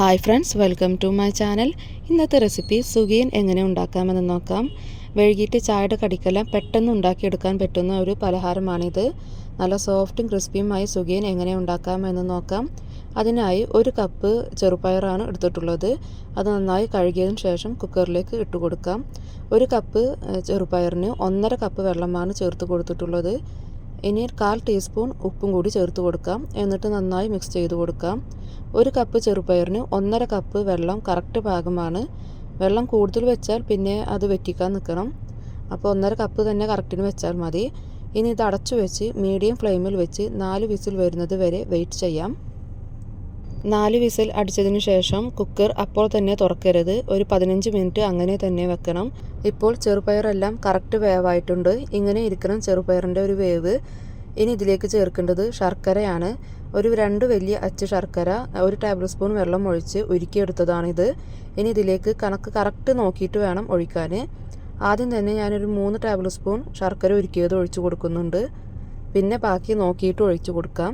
Hi friends, welcome to my channel. ഇന്നത്തെ recipe sukhiyan എങ്ങനെ ഉണ്ടാക്കാമെന്ന് നോക്കാം. വൈകിട്ട് ചായയുടെ കടിക്കെല്ലാം പെട്ടെന്ന് ഉണ്ടാക്കിയെടുക്കാൻ പറ്റുന്ന ഒരു പലഹാരമാണിത്. നല്ല സോഫ്റ്റും ക്രിസ്പിയുമായി സുഗിയൻ എങ്ങനെ ഉണ്ടാക്കാമെന്ന് നോക്കാം. അതിനായി 1 കപ്പ് ചെറുപയറാണ് എടുത്തിട്ടുള്ളത്. അത് നന്നായി കഴുകിയതിന് ശേഷം കുക്കറിലേക്ക് ഇട്ട് കൊടുക്കാം. 1 കപ്പ് ചെറുപയറിന് 1.5 കപ്പ് വെള്ളമാണ് ചേർത്ത് കൊടുത്തിട്ടുള്ളത്. ഇനി 1/4 ടീസ്പൂൺ ഉപ്പും കൂടി ചേർത്ത് കൊടുക്കാം. എന്നിട്ട് നന്നായി മിക്സ് ചെയ്ത് കൊടുക്കാം. 1 കപ്പ് ചെറുപയറിന് 1.5 കപ്പ് വെള്ളം കറക്റ്റ് പാകമാണ്. വെള്ളം കൂടുതൽ വെച്ചാൽ പിന്നെ അത് വറ്റിക്കാൻ നിൽക്കണം. അപ്പോൾ 1.5 കപ്പ് തന്നെ കറക്റ്റിന് വെച്ചാൽ മതി. ഇനി ഇത് അടച്ചു വെച്ച് മീഡിയം ഫ്ലെയിമിൽ വെച്ച് 4 വിസിൽ വരുന്നത് വരെ വെയിറ്റ് ചെയ്യാം. 4 വിസിൽ അടിച്ചതിന് ശേഷം കുക്കർ അപ്പോൾ തന്നെ തുറക്കരുത്. ഒരു 15 മിനിറ്റ് അങ്ങനെ തന്നെ വെക്കണം. ഇപ്പോൾ ചെറുപയറെല്ലാം കറക്റ്റ് വേവായിട്ടുണ്ട്. ഇങ്ങനെ ഇരിക്കണം ചെറുപയറിൻ്റെ ഒരു വേവ്. ഇനി ഇതിലേക്ക് ചേർക്കേണ്ടത് ശർക്കരയാണ്. ഒരു 2 വലിയ അച്ച് ശർക്കര 1 ടേബിൾ സ്പൂൺ വെള്ളം ഒഴിച്ച് ഉരുക്കിയെടുത്തതാണിത്. ഇനി ഇതിലേക്ക് കണക്ക് കറക്റ്റ് നോക്കിയിട്ട് വേണം ഒഴിക്കാൻ. ആദ്യം തന്നെ ഞാനൊരു 3 ടേബിൾ സ്പൂൺ ശർക്കര ഉരുക്കിയത് ഒഴിച്ചു കൊടുക്കുന്നുണ്ട്. പിന്നെ ബാക്കി നോക്കിയിട്ട് ഒഴിച്ചു കൊടുക്കാം.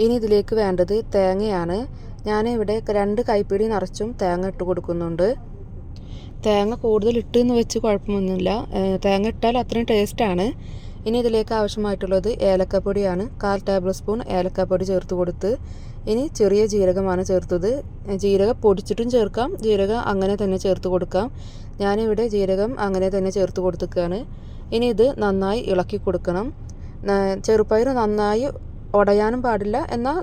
ഇനി ഇതിലേക്ക് വേണ്ടത് തേങ്ങയാണ്. ഞാനിവിടെ 2 കൈപ്പിടി നിറച്ചും തേങ്ങ ഇട്ട് കൊടുക്കുന്നുണ്ട്. തേങ്ങ കൂടുതൽ ഇട്ടെന്ന് വെച്ച് കുഴപ്പമൊന്നുമില്ല. തേങ്ങ ഇട്ടാൽ അത്രയും ടേസ്റ്റാണ്. ഇനി ഇതിലേക്ക് ആവശ്യമായിട്ടുള്ളത് ഏലക്കപ്പൊടിയാണ്. 1/4 ടേബിൾ സ്പൂൺ ഏലക്കപ്പൊടി ചേർത്ത് കൊടുത്ത് ഇനി ചെറിയ ജീരകമാണ് ചേർത്തത്. ജീരകം പൊടിച്ചിട്ടും ചേർക്കാം, ജീരകം അങ്ങനെ തന്നെ ചേർത്ത് കൊടുക്കാം. ഞാനിവിടെ ജീരകം അങ്ങനെ തന്നെ ചേർത്ത് കൊടുത്തിരിക്കുകയാണ്. ഇനി ഇത് നന്നായി ഇളക്കി കൊടുക്കണം. ചെറുപയർ നന്നായി ഉടയാനും പാടില്ല, എന്നാൽ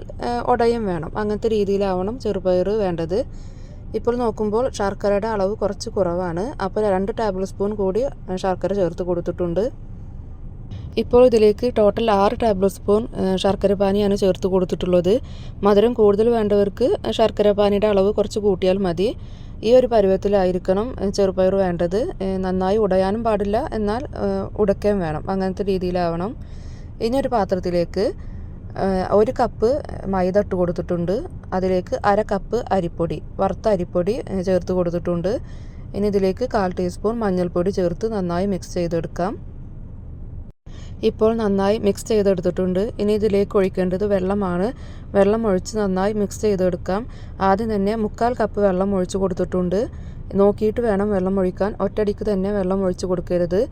ഉടയും വേണം. അങ്ങനത്തെ രീതിയിലാവണം ചെറുപയർ വേണ്ടത്. ഇപ്പോൾ നോക്കുമ്പോൾ ശർക്കരയുടെ അളവ് കുറച്ച് കുറവാണ്. അപ്പോൾ 2 ടേബിൾ സ്പൂൺ കൂടി ശർക്കര ചേർത്ത് കൊടുത്തിട്ടുണ്ട്. ഇപ്പോൾ ഇതിലേക്ക് ടോട്ടൽ 6 ടേബിൾ സ്പൂൺ ശർക്കര പാനിയാണ് ചേർത്ത് കൊടുത്തിട്ടുള്ളത്. മധുരം കൂടുതൽ വേണ്ടവർക്ക് ശർക്കര പാനിയുടെ അളവ് കുറച്ച് കൂട്ടിയാൽ മതി. ഈ ഒരു പരുവത്തിലായിരിക്കണം ചെറുപയർ വേണ്ടത്. നന്നായി ഉടയാനും പാടില്ല, എന്നാൽ ഉടയ്ക്കാൻ വേണം. അങ്ങനത്തെ രീതിയിലാവണം. ഇനി ഒരു പാത്രത്തിലേക്ക് 1 കപ്പ് മൈദ ഇട്ട് കൊടുത്തിട്ടുണ്ട്. അതിലേക്ക് 1/2 കപ്പ് അരിപ്പൊടി, വറുത്ത അരിപ്പൊടി ചേർത്ത് കൊടുത്തിട്ടുണ്ട്. ഇനി ഇതിലേക്ക് 1/4 ടീസ്പൂൺ മഞ്ഞൾപ്പൊടി ചേർത്ത് നന്നായി മിക്സ് ചെയ്തെടുക്കാം. ഇപ്പോൾ നന്നായി മിക്സ് ചെയ്തെടുത്തിട്ടുണ്ട്. ഇനി ഇതിലേക്ക് ഒഴിക്കേണ്ടത് വെള്ളമാണ്. വെള്ളം ഒഴിച്ച് നന്നായി മിക്സ് ചെയ്തെടുക്കാം. ആദ്യം തന്നെ 1/4 കപ്പ് വെള്ളം ഒഴിച്ച് കൊടുത്തിട്ടുണ്ട്. നോക്കിയിട്ട് വേണം വെള്ളം ഒഴിക്കാൻ. ഒറ്റയടിക്ക് തന്നെ വെള്ളം ഒഴിച്ച് കൊടുക്കരുത്.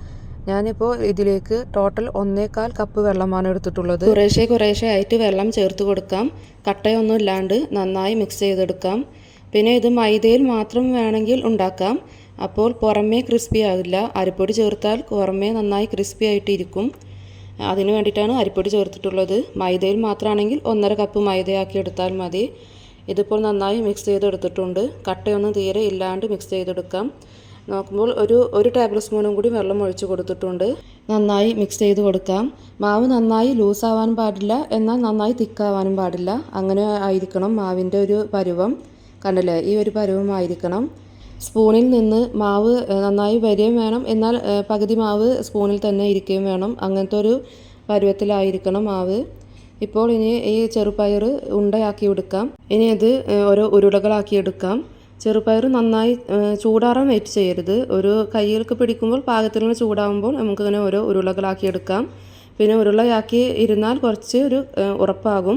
ഞാനിപ്പോൾ ഇതിലേക്ക് ടോട്ടൽ 1/4 കപ്പ് വെള്ളമാണ് എടുത്തിട്ടുള്ളത്. കുറേശ്ശെ ആയിട്ട് വെള്ളം ചേർത്ത് കൊടുക്കാം. കട്ടയൊന്നും ഇല്ലാണ്ട് നന്നായി മിക്സ് ചെയ്തെടുക്കാം. പിന്നെ ഇത് മൈദയിൽ മാത്രം വേണമെങ്കിൽ ഉണ്ടാക്കാം. അപ്പോൾ പുറമേ ക്രിസ്പി ആകില്ല. അരിപ്പൊടി ചേർത്താൽ പുറമേ നന്നായി ക്രിസ്പി ആയിട്ടിരിക്കും. അതിന് വേണ്ടിയിട്ടാണ് അരിപ്പൊടി ചേർത്തിട്ടുള്ളത്. മൈദയിൽ മാത്രമാണെങ്കിൽ 1.5 കപ്പ് മൈദയാക്കി എടുത്താൽ മതി. ഇതിപ്പോൾ നന്നായി മിക്സ് ചെയ്തെടുത്തിട്ടുണ്ട്. കട്ടയൊന്നും തീരെ ഇല്ലാണ്ട് മിക്സ് ചെയ്തെടുക്കാം. നോക്കുമ്പോൾ ഒരു ടേബിൾ സ്പൂണും കൂടി വെള്ളം ഒഴിച്ച് കൊടുത്തിട്ടുണ്ട്. നന്നായി മിക്സ് ചെയ്ത് കൊടുക്കാം. മാവ് നന്നായി ലൂസാവാനും പാടില്ല, എന്നാൽ നന്നായി തിക്കാവാനും പാടില്ല. അങ്ങനെ ആയിരിക്കണം മാവിൻ്റെ ഒരു പരുവം. കണ്ടില്ലേ, ഈ ഒരു പരുവമായിരിക്കണം. സ്പൂണിൽ നിന്ന് മാവ് നന്നായി വരികയും വേണം, എന്നാൽ പകുതി മാവ് സ്പൂണിൽ തന്നെ ഇരിക്കുകയും വേണം. അങ്ങനത്തെ ഒരു പരുവത്തിലായിരിക്കണം മാവ്. ഇപ്പോൾ ഇനി ഈ ചെറുപയർ ഉണ്ടയാക്കി എടുക്കാം. ഇനി ഇത് ഓരോ ഉരുളകളാക്കി എടുക്കാം. ചെറുപയർ നന്നായി ചൂടാറാൻ വെയിറ്റ് ചെയ്യരുത്. ഒരു കയ്യിലേക്ക് പിടിക്കുമ്പോൾ പാകത്തിനുള്ള ചൂടാകുമ്പോൾ നമുക്കിങ്ങനെ ഓരോ ഉരുളകളാക്കി എടുക്കാം. പിന്നെ ഉരുളയാക്കി ഇരുന്നാൽ കുറച്ച് ഒരു ഉറപ്പാകും.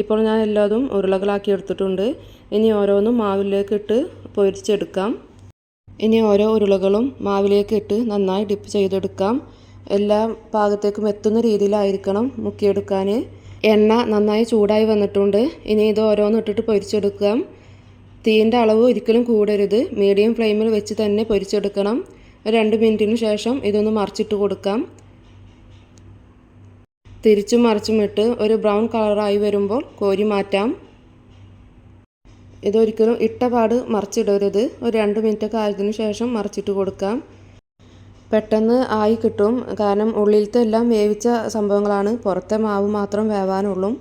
ഇപ്പോൾ ഞാൻ എല്ലാതും ഉരുളകളാക്കി എടുത്തിട്ടുണ്ട്. ഇനി ഓരോന്നും മാവിലേക്ക് ഇട്ട് പൊരിച്ചെടുക്കാം. ഇനി ഓരോ ഉരുളകളും മാവിലേക്ക് ഇട്ട് നന്നായി ഡിപ്പ് ചെയ്തെടുക്കാം. എല്ലാ ഭാഗത്തേക്കും എത്തുന്ന രീതിയിലായിരിക്കണം മുക്കിയെടുക്കാൻ. എണ്ണ നന്നായി ചൂടായി വന്നിട്ടുണ്ട്. ഇനി ഇത് ഓരോന്നും ഇട്ടിട്ട് പൊരിച്ചെടുക്കാം. തീൻ്റെ അളവ് ഒരിക്കലും കൂടരുത്. മീഡിയം ഫ്ലെയിമിൽ വെച്ച് തന്നെ പൊരിച്ചെടുക്കണം. 2 മിനിറ്റിന് ശേഷം ഇതൊന്ന് മറിച്ചിട്ട് കൊടുക്കാം. തിരിച്ചും മറിച്ചും ഇട്ട് ഒരു ബ്രൗൺ കളറായി വരുമ്പോൾ കോരി മാറ്റാം. ഇതൊരിക്കലും ഇട്ട പാട് മറിച്ചിടരുത്. ഒരു 2 മിനിറ്റൊക്കെ ആയതിനു ശേഷം മറിച്ചിട്ട് കൊടുക്കാം. പെട്ടെന്ന് ആയി കിട്ടും. കാരണം ഉള്ളിലത്തെ എല്ലാം വേവിച്ച സംഭവങ്ങളാണ്, പുറത്തെ മാവ് മാത്രം വേവാനുള്ളൂ.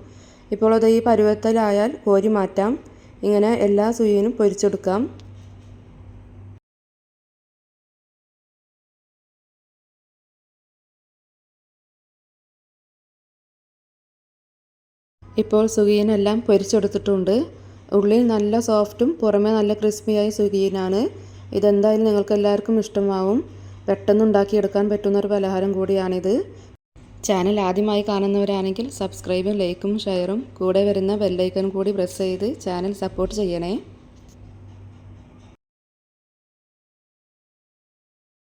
ഇപ്പോൾ അത് ഈ പരുവത്തിലായാൽ കോരി മാറ്റാം. ഇങ്ങനെ എല്ലാ സുഖിയനും പൊരിച്ചെടുക്കാം. ഇപ്പോൾ സുഖിയനെല്ലാം പൊരിച്ചെടുത്തിട്ടുണ്ട്. ഉള്ളിൽ നല്ല സോഫ്റ്റും പുറമേ നല്ല ക്രിസ്പിയായ സുഖിയനാണ്. ഇതെന്തായാലും നിങ്ങൾക്ക് എല്ലാവർക്കും ഇഷ്ടമാവും. പെട്ടെന്ന് ഉണ്ടാക്കിയെടുക്കാൻ പറ്റുന്നൊരു പലഹാരം കൂടിയാണിത്. ചാനൽ ആദ്യമായി കാണുന്നവരാണെങ്കിൽ സബ്സ്ക്രൈബും ലൈക്കും ഷെയറും കൂടെ വരുന്ന ബെല്ലൈക്കൺ കൂടി പ്രസ് ചെയ്ത് ചാനൽ സപ്പോർട്ട് ചെയ്യണേ.